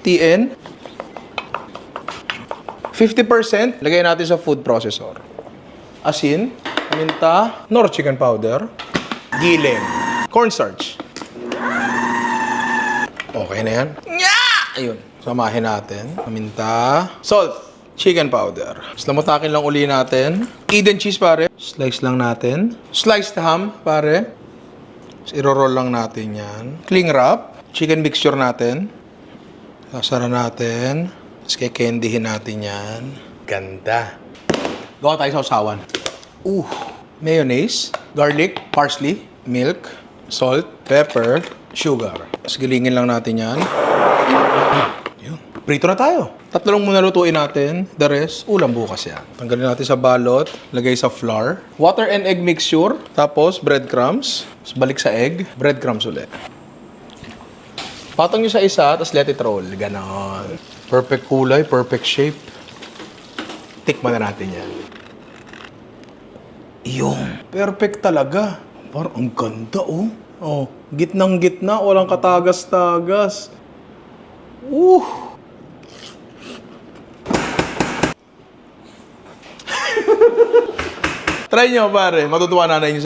hatiin. 50% lagay natin sa food processor. Asin, paminta, nor chicken powder, giling, cornstarch. Okay na yan. Ayun. Samahin natin. Paminta, salt, chicken powder. Lamutakin lang uli natin. Eden cheese, pare. Slice lang natin. Sliced ham, pare. Iro-roll lang natin yan. Cling wrap. Chicken mixture natin. Sasara natin. Tapos kikendihin natin yan. Ganda. Gawa tayo sa usawan. Mayonnaise, garlic, parsley, milk, salt, pepper, sugar. Tapos gilingin lang natin yan. Yun. Prito na tayo. Tatlo lang muna lutuin natin. The rest, ulam bukas yan. Tanggalin natin sa balot. Lagay sa flour. Water and egg mixture. Tapos breadcrumbs. Tapos balik sa egg. Breadcrumbs ulit. Patong nyo sa isa, tapos let it roll. Ganon. Perfect kulay, perfect shape. Tikman na natin yan. Yung perfect talaga. Parang ang ganda, oh. Oh, gitnang gitna, walang katagas-tagas. Try nyo, pare. Matutuwa na inyo.